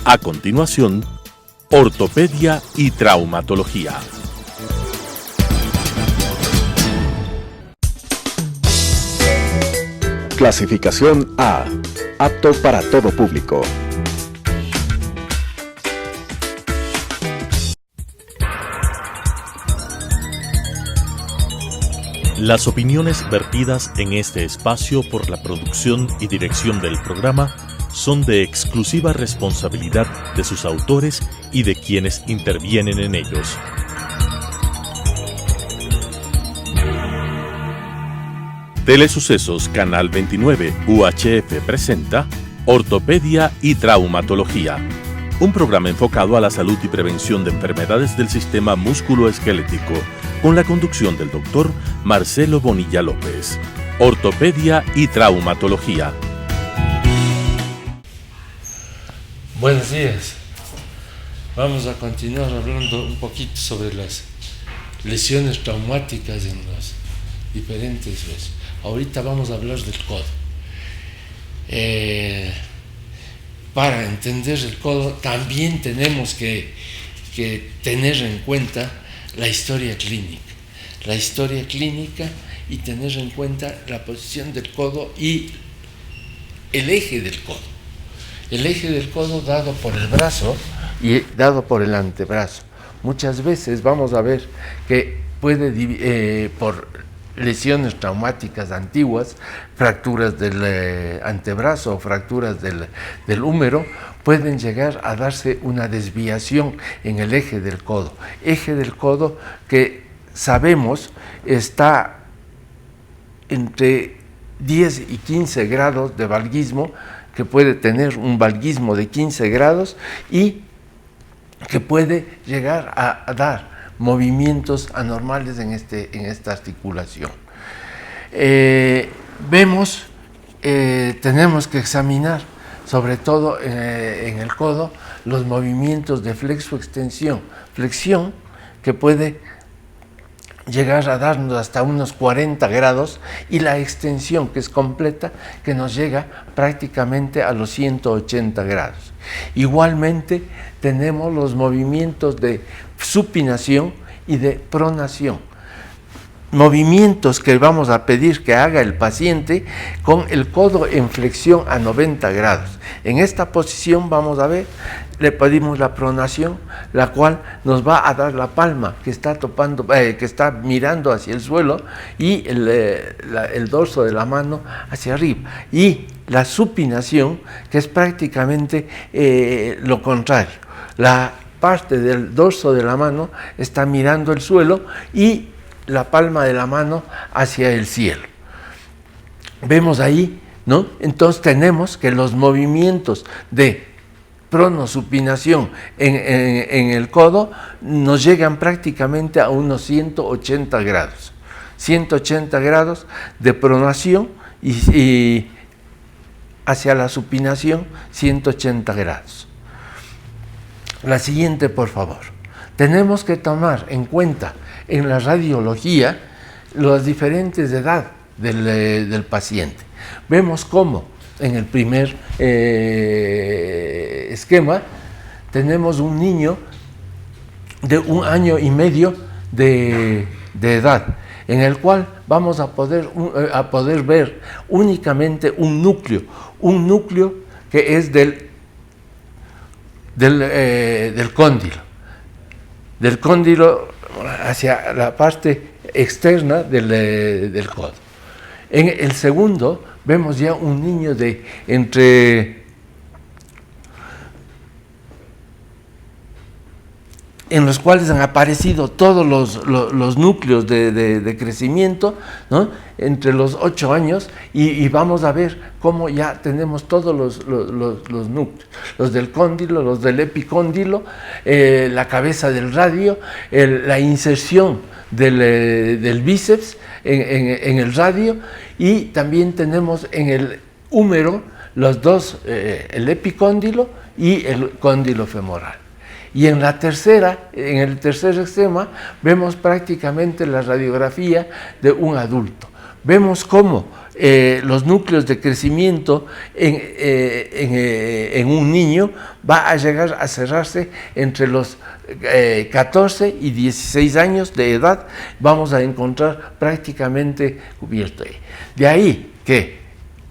A continuación, ortopedia y traumatología. Clasificación A. Apto para todo público. Las opiniones vertidas en este espacio por la producción y dirección del programa son de exclusiva responsabilidad de sus autores y de quienes intervienen en ellos. Telesucesos Canal 29 UHF presenta Ortopedia y Traumatología, un programa enfocado a la salud y prevención de enfermedades del sistema músculo-esquelético, con la conducción del doctor Marcelo Bonilla López. Ortopedia y Traumatología. Buenos días. Vamos a continuar hablando un poquito sobre las lesiones traumáticas en los diferentes. Ahorita vamos a hablar del codo. Para entender el codo también tenemos que tener en cuenta la historia clínica. La historia clínica y tener en cuenta la posición del codo y el eje del codo. El eje del codo dado por el brazo y dado por el antebrazo. Muchas veces vamos a ver que puede, por lesiones traumáticas antiguas, fracturas del antebrazo o fracturas del húmero, pueden llegar a darse una desviación en el eje del codo. Eje del codo que sabemos está entre 10 y 15 grados de valguismo, que puede tener un valguismo de 15 grados y que puede llegar a dar movimientos anormales en esta articulación. Tenemos que examinar, sobre todo en el codo, los movimientos de flexo-extensión. Flexión que puede llegar a darnos hasta unos 40 grados y la extensión, que es completa, que nos llega prácticamente a los 180 grados. Igualmente tenemos los movimientos de supinación y de pronación. Movimientos que vamos a pedir que haga el paciente con el codo en flexión a 90 grados. En esta posición vamos a ver, le pedimos la pronación, la cual nos va a dar la palma que está que está mirando hacia el suelo y el dorso de la mano hacia arriba. Y la supinación, que es prácticamente lo contrario. La parte del dorso de la mano está mirando el suelo y la palma de la mano hacia el cielo. Vemos ahí, ¿no? Entonces tenemos que los movimientos de pronosupinación en el codo nos llegan prácticamente a unos 180 grados. 180 grados de pronación y hacia la supinación 180 grados. La siguiente, por favor. Tenemos que tomar en cuenta en la radiología las diferentes edades del paciente. Vemos cómo en el primer esquema tenemos un niño de 1 año y medio de edad, en el cual vamos a poder ver únicamente un núcleo que es del cóndilo hacia la parte externa del codo. En el segundo vemos ya un niño en los cuales han aparecido todos los núcleos de crecimiento, ¿no? Entre los 8 años y vamos a ver cómo ya tenemos todos los núcleos, los del cóndilo, los del epicóndilo, la cabeza del radio, la inserción del bíceps en el radio, y también tenemos en el húmero los dos, el epicóndilo y el cóndilo femoral. Y en el tercer esquema, vemos prácticamente la radiografía de un adulto. Vemos cómo los núcleos de crecimiento en un niño va a llegar a cerrarse entre los 14 y 16 años de edad, vamos a encontrar prácticamente cubierto ahí. De ahí que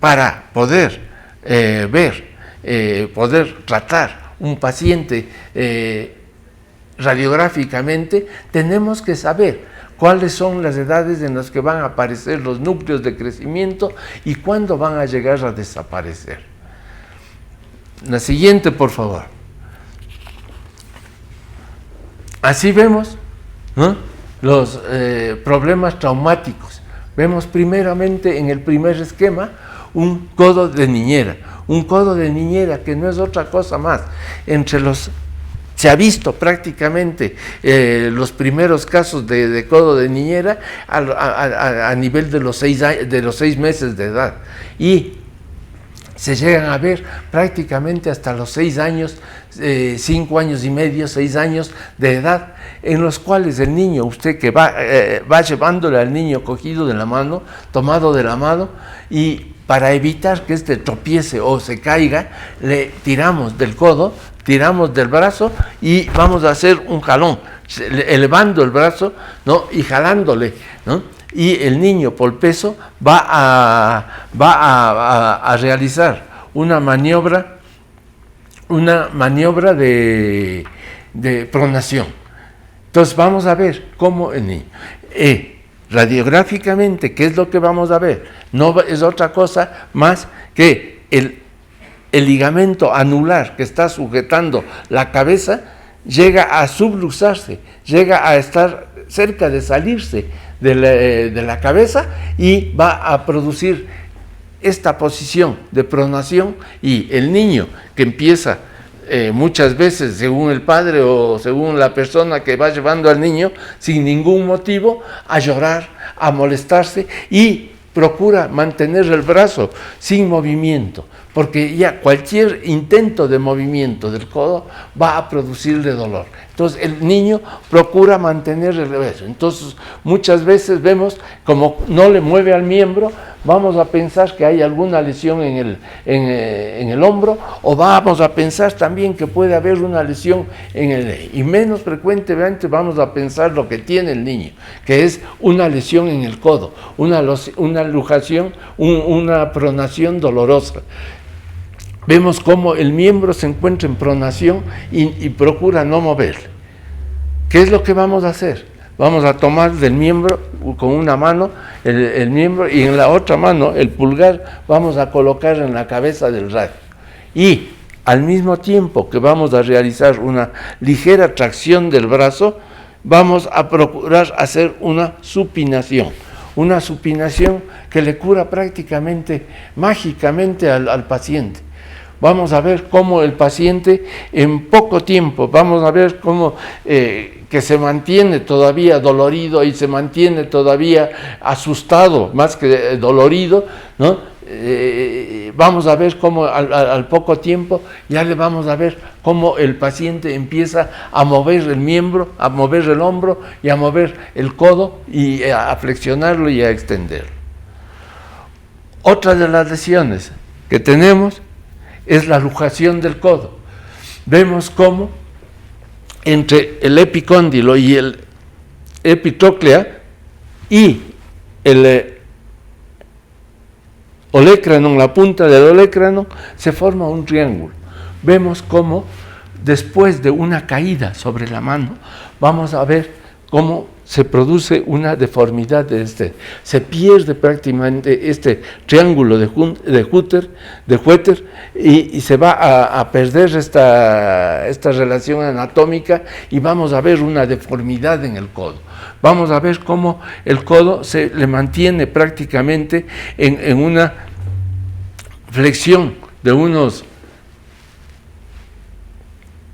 para poder poder tratar un paciente radiográficamente, tenemos que saber cuáles son las edades en las que van a aparecer los núcleos de crecimiento y cuándo van a llegar a desaparecer. La siguiente, por favor. Así vemos, ¿no?, los problemas traumáticos. Vemos primeramente en el primer esquema un codo de niñera. Un codo de niñera que no es otra cosa más. Se ha visto prácticamente los primeros casos de codo de niñera a nivel de los 6 meses de edad. Y se llegan a ver prácticamente hasta los 6 años, 5 años y medio, 6 años de edad, en los cuales el niño, usted que va llevándole al niño cogido de la mano, tomado de la mano, y para evitar que éste tropiece o se caiga, le tiramos del codo, tiramos del brazo y vamos a hacer un jalón, elevando el brazo, ¿no?, y jalándole, ¿no? Y el niño por peso va a realizar una maniobra de pronación. Entonces vamos a ver cómo el niño, radiográficamente, ¿qué es lo que vamos a ver? No es otra cosa más que el ligamento anular que está sujetando la cabeza llega a subluxarse, llega a estar cerca de salirse de la cabeza y va a producir esta posición de pronación, y el niño que empieza muchas veces, según el padre o según la persona que va llevando al niño, sin ningún motivo, a llorar, a molestarse, y procura mantener el brazo sin movimiento, porque ya cualquier intento de movimiento del codo va a producirle dolor. Entonces el niño procura mantener el brazo. Entonces muchas veces vemos como no le mueve al miembro, vamos a pensar que hay alguna lesión en el hombro, o vamos a pensar también que puede haber una lesión y menos frecuentemente vamos a pensar lo que tiene el niño, que es una lesión en el codo, una luxación, una pronación dolorosa. Vemos cómo el miembro se encuentra en pronación y procura no mover. ¿Qué es lo que vamos a hacer? Vamos a tomar del miembro con una mano el miembro, y en la otra mano el pulgar vamos a colocar en la cabeza del radio. Y al mismo tiempo que vamos a realizar una ligera tracción del brazo, vamos a procurar hacer una supinación que le cura prácticamente mágicamente al paciente. Vamos a ver cómo el paciente en poco tiempo, vamos a ver cómo que se mantiene todavía dolorido y se mantiene todavía asustado, más que dolorido, ¿no? Vamos a ver cómo al poco tiempo ya le vamos a ver cómo el paciente empieza a mover el miembro, a mover el hombro y a mover el codo y a flexionarlo y a extenderlo. Otra de las lesiones que tenemos es la luxación del codo. Vemos cómo entre el epicóndilo y el epitróclea y el olecranon, la punta del olecranon, se forma un triángulo. Vemos cómo después de una caída sobre la mano, vamos a ver cómo se produce una deformidad se pierde prácticamente este triángulo de Hutter y se va a perder esta relación anatómica, y vamos a ver una deformidad en el codo. Vamos a ver cómo el codo se le mantiene prácticamente en una flexión de unos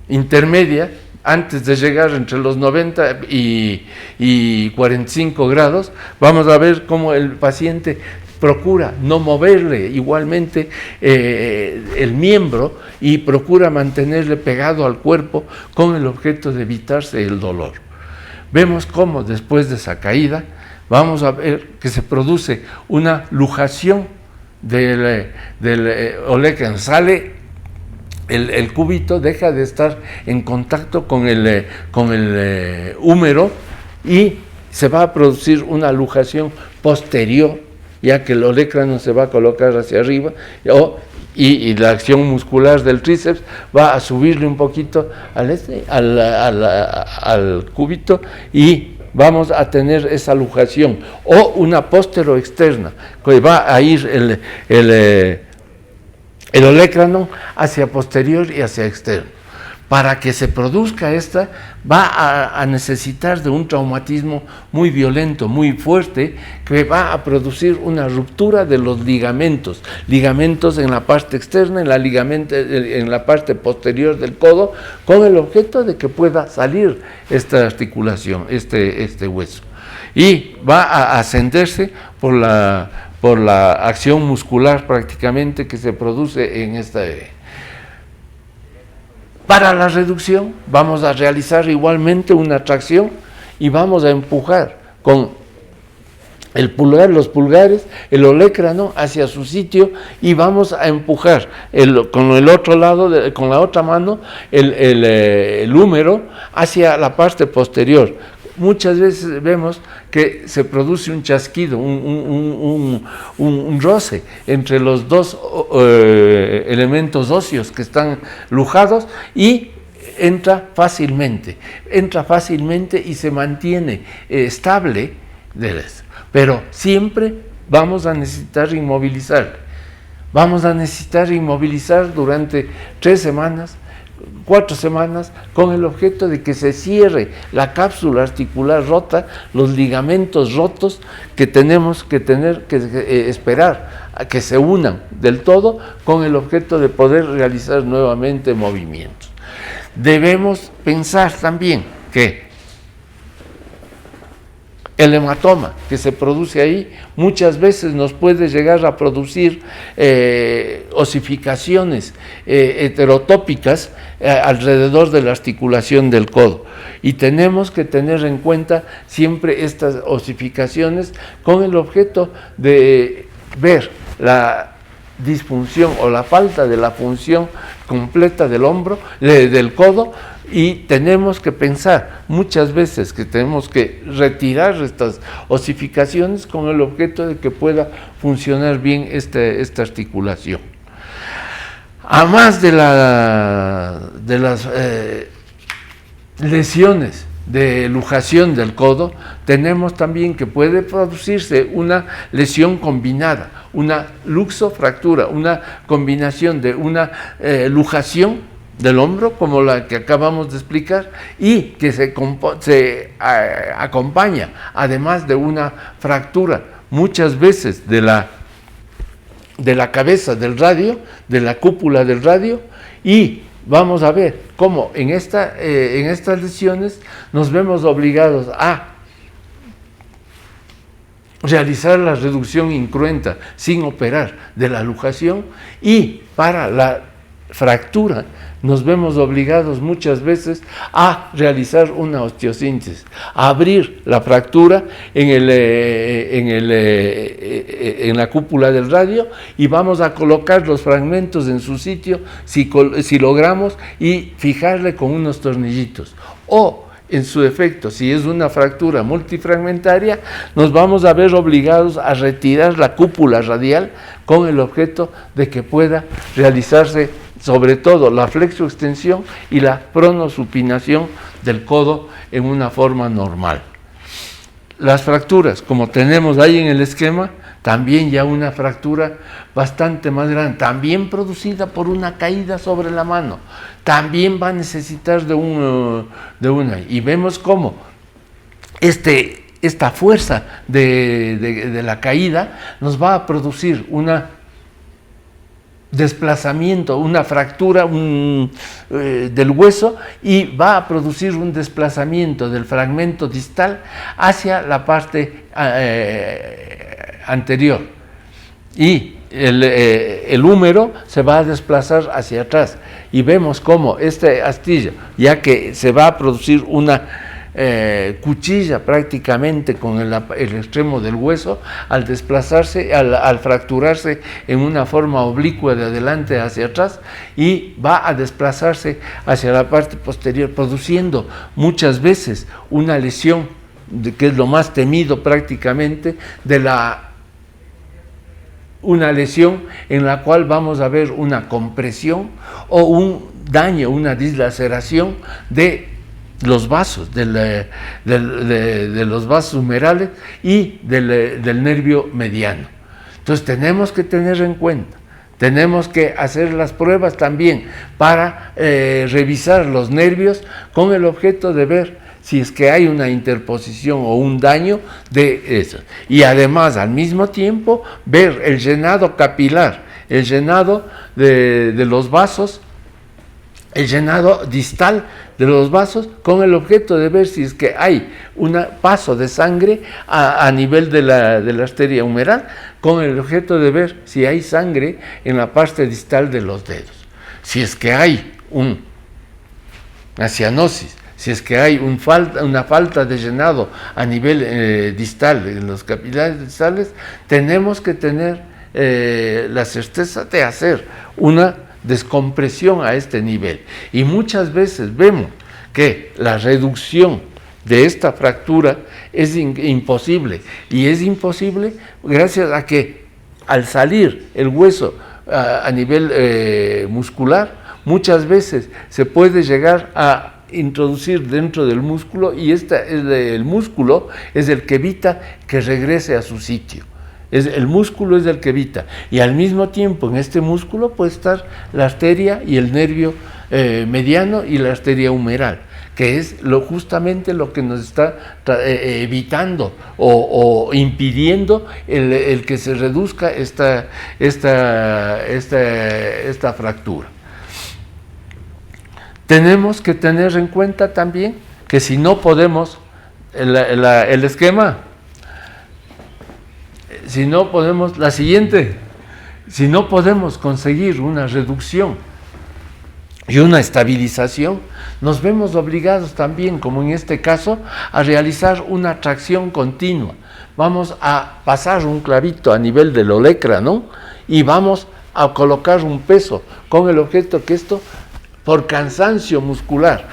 intermedia, antes de llegar entre los 90 y 45 grados, vamos a ver cómo el paciente procura no moverle igualmente el miembro y procura mantenerle pegado al cuerpo con el objeto de evitarse el dolor. Vemos cómo después de esa caída vamos a ver que se produce una luxación del olecrano. Sale el cúbito, deja de estar en contacto con el húmero y se va a producir una luxación posterior, ya que el olecrano se va a colocar hacia arriba y la acción muscular del tríceps va a subirle un poquito al cúbito y vamos a tener esa luxación o una posteroexterna, que va a ir el olecrano hacia posterior y hacia externo. Para que se produzca esta, va a necesitar de un traumatismo muy violento, muy fuerte, que va a producir una ruptura de los ligamentos en la parte externa, en la parte posterior del codo, con el objeto de que pueda salir esta articulación, este hueso. Y va a ascenderse por la acción muscular prácticamente que se produce en esta. Para la reducción vamos a realizar igualmente una tracción y vamos a empujar con los pulgares, el olecrano hacia su sitio y vamos a empujar con el otro lado, con la otra mano, el húmero hacia la parte posterior. Muchas veces vemos que se produce un chasquido, un roce entre los dos elementos óseos que están lujados y entra fácilmente y se mantiene estable, pero siempre vamos a necesitar inmovilizar. Vamos a necesitar inmovilizar durante 3 semanas, 4 semanas, con el objeto de que se cierre la cápsula articular rota, los ligamentos rotos que tenemos que esperar a que se unan del todo, con el objeto de poder realizar nuevamente movimientos. Debemos pensar también que el hematoma que se produce ahí muchas veces nos puede llegar a producir osificaciones heterotópicas alrededor de la articulación del codo. Y tenemos que tener en cuenta siempre estas osificaciones con el objeto de ver la disfunción o la falta de la función completa del hombro, del codo, y tenemos que pensar muchas veces que tenemos que retirar estas osificaciones con el objeto de que pueda funcionar bien esta articulación. A más de las lesiones de luxación del codo, tenemos también que puede producirse una lesión combinada, una luxofractura, una combinación de una luxación del hombro, como la que acabamos de explicar, y que se acompaña, además de una fractura, muchas veces de la cabeza del radio, de la cúpula del radio, y vamos a ver cómo en estas lesiones nos vemos obligados a realizar la reducción incruenta sin operar de la luxación, y para la fractura nos vemos obligados muchas veces a realizar una osteosíntesis, a abrir la fractura en la cúpula del radio, y vamos a colocar los fragmentos en su sitio si logramos, y fijarle con unos tornillitos. O en su defecto, si es una fractura multifragmentaria, nos vamos a ver obligados a retirar la cúpula radial con el objeto de que pueda realizarse sobre todo la flexoextensión y la pronosupinación del codo en una forma normal. Las fracturas, como tenemos ahí en el esquema, también ya una fractura bastante más grande, también producida por una caída sobre la mano, también va a necesitar de una, y vemos cómo esta fuerza de la caída nos va a producir una desplazamiento, una fractura del hueso, y va a producir un desplazamiento del fragmento distal hacia la parte anterior, y el húmero se va a desplazar hacia atrás, y vemos cómo esta astilla, ya que se va a producir una cuchilla prácticamente con el extremo del hueso al desplazarse, al fracturarse en una forma oblicua de adelante hacia atrás, y va a desplazarse hacia la parte posterior, produciendo muchas veces una lesión, que es lo más temido prácticamente, una lesión en la cual vamos a ver una compresión o un daño, una dislaceración de los vasos, de los vasos humerales y del nervio mediano. Entonces tenemos que tener en cuenta, tenemos que hacer las pruebas también para revisar los nervios con el objeto de ver si es que hay una interposición o un daño de eso. Y además, al mismo tiempo, ver el llenado capilar, el llenado de los vasos, el llenado distal de los vasos, con el objeto de ver si es que hay un paso de sangre a nivel de la arteria humeral, con el objeto de ver si hay sangre en la parte distal de los dedos. Si es que hay una cianosis, si es que hay una falta de llenado a nivel distal, en los capilares distales, tenemos que tener la certeza de hacer una descompresión a este nivel. Y muchas veces vemos que la reducción de esta fractura es imposible, y es imposible gracias a que al salir el hueso a nivel muscular, muchas veces se puede llegar a introducir dentro del músculo, y el músculo es el que evita que regrese a su sitio. El músculo es el que evita, y al mismo tiempo en este músculo puede estar la arteria y el nervio mediano y la arteria humeral, que es justamente lo que nos está evitando o impidiendo el que se reduzca esta fractura. Tenemos que tener en cuenta también que si no podemos, el esquema, si no podemos, la siguiente, si no podemos conseguir una reducción y una estabilización, nos vemos obligados también, como en este caso, a realizar una tracción continua. Vamos a pasar un clavito a nivel del olecra, ¿no? Y vamos a colocar un peso con el objeto que esto, por cansancio muscular,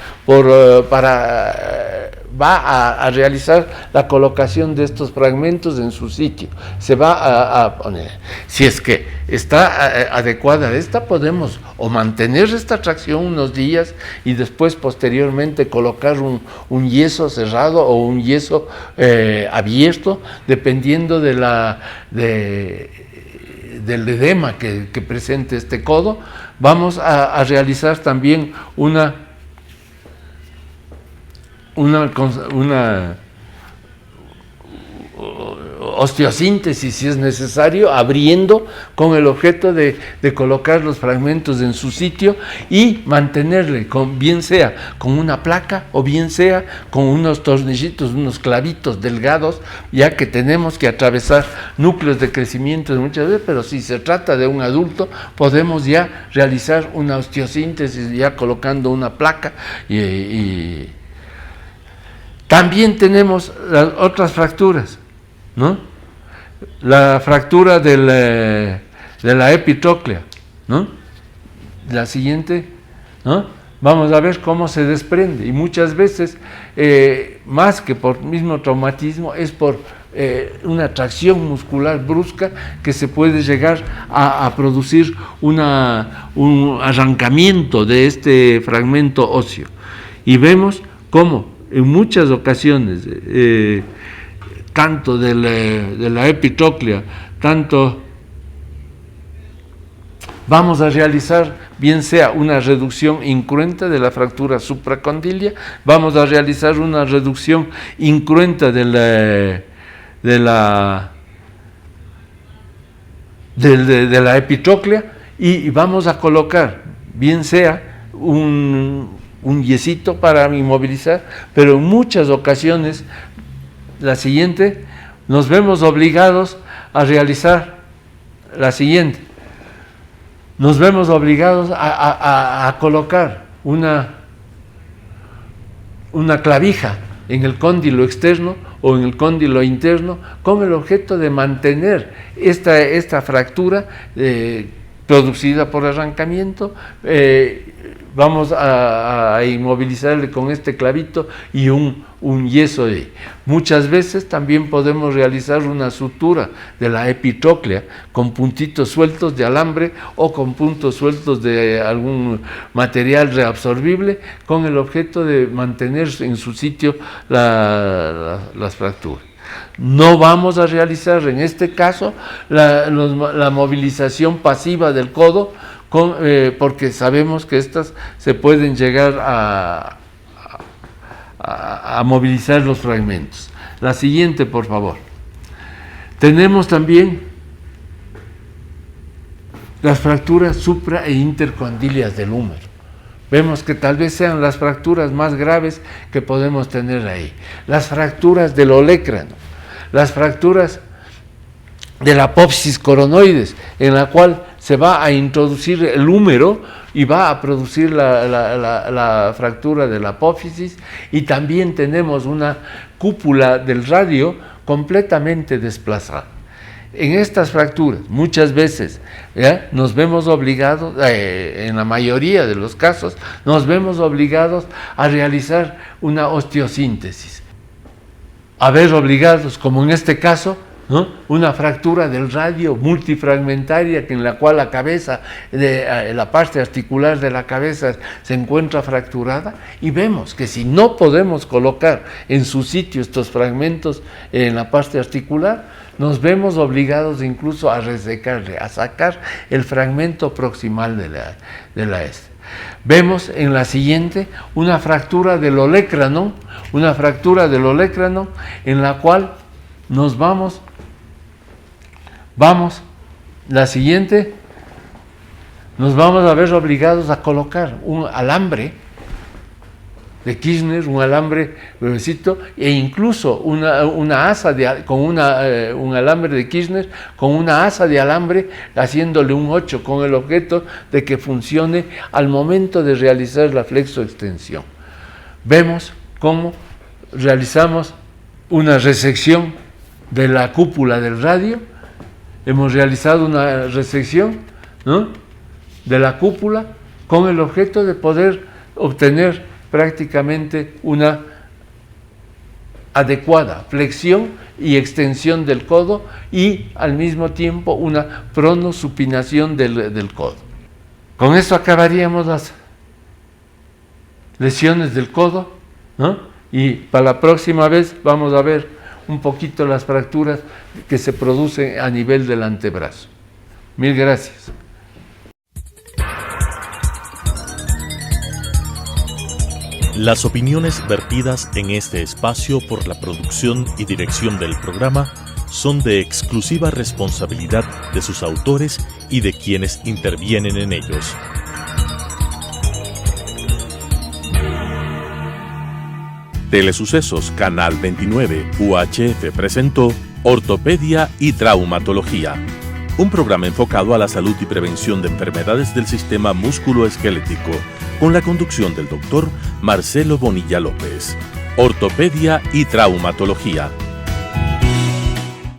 va a realizar la colocación de estos fragmentos en su sitio. Se va a poner. Si es que está adecuada esta, podemos o mantener esta tracción unos días y después posteriormente colocar un yeso cerrado o un yeso abierto, dependiendo del edema que presente este codo. Vamos a realizar también una osteosíntesis, si es necesario, abriendo con el objeto de colocar los fragmentos en su sitio y mantenerle, bien sea con una placa o bien sea con unos tornillitos, unos clavitos delgados, ya que tenemos que atravesar núcleos de crecimiento muchas veces, pero si se trata de un adulto, podemos ya realizar una osteosíntesis ya colocando una placa y también tenemos las otras fracturas, ¿no? La fractura de la epitróclea, ¿no? La siguiente, ¿no? Vamos a ver cómo se desprende, y muchas veces, más que por mismo traumatismo, es por una tracción muscular brusca que se puede llegar a producir un arrancamiento de este fragmento óseo. Y vemos cómo en muchas ocasiones, tanto de la epitróclea, tanto vamos a realizar, bien sea una reducción incruenta de la fractura supracondilia, vamos a realizar una reducción incruenta de la epitróclea, y vamos a colocar, bien sea un yesito para inmovilizar, pero en muchas ocasiones, la siguiente, nos vemos obligados a realizar la siguiente. Nos vemos obligados a colocar una clavija en el cóndilo externo o en el cóndilo interno, con el objeto de mantener esta fractura producida por arrancamiento. Vamos a inmovilizarle con este clavito y un yeso. Muchas veces también podemos realizar una sutura de la epitróclea con puntitos sueltos de alambre o con puntos sueltos de algún material reabsorbible, con el objeto de mantener en su sitio las fracturas. No vamos a realizar en este caso la movilización pasiva del codo, porque sabemos que estas se pueden llegar a movilizar los fragmentos. La siguiente, por favor. Tenemos también las fracturas supra e intercondilias del húmero. Vemos que tal vez sean las fracturas más graves que podemos tener ahí. Las fracturas del olecrano, las fracturas de la apófisis coronoides, en la cual se va a introducir el húmero y va a producir la fractura de la apófisis, y también tenemos una cúpula del radio completamente desplazada. En estas fracturas muchas veces nos vemos obligados, en la mayoría de los casos, nos vemos obligados a realizar una osteosíntesis. A ver obligados, como en este caso, ¿no? Una fractura del radio multifragmentaria, en la cual la cabeza, la parte articular de la cabeza se encuentra fracturada, y vemos que si no podemos colocar en su sitio estos fragmentos en la parte articular, nos vemos obligados incluso a resecarle, a sacar el fragmento proximal de la S. Vemos en la siguiente una fractura del olecrano, en la cual nos vamos, la siguiente, nos vamos a ver obligados a colocar un alambre de Kirchner, un alambre gruesito, e incluso una asa un alambre de Kirchner con una asa de alambre, haciéndole un 8, con el objeto de que funcione al momento de realizar la flexoextensión. Vemos cómo realizamos una resección de la cúpula del radio. Hemos realizado una resección, ¿no?, de la cúpula, con el objeto de poder obtener prácticamente una adecuada flexión y extensión del codo, y al mismo tiempo una pronosupinación del codo. Con esto acabaríamos las lesiones del codo, ¿no? Y para la próxima vez vamos a ver un poquito las fracturas que se producen a nivel del antebrazo. Mil gracias. Las opiniones vertidas en este espacio por la producción y dirección del programa son de exclusiva responsabilidad de sus autores y de quienes intervienen en ellos. Telesucesos Canal 29 UHF presentó Ortopedia y Traumatología, un programa enfocado a la salud y prevención de enfermedades del sistema músculo-esquelético, con la conducción del doctor Marcelo Bonilla López. Ortopedia y Traumatología.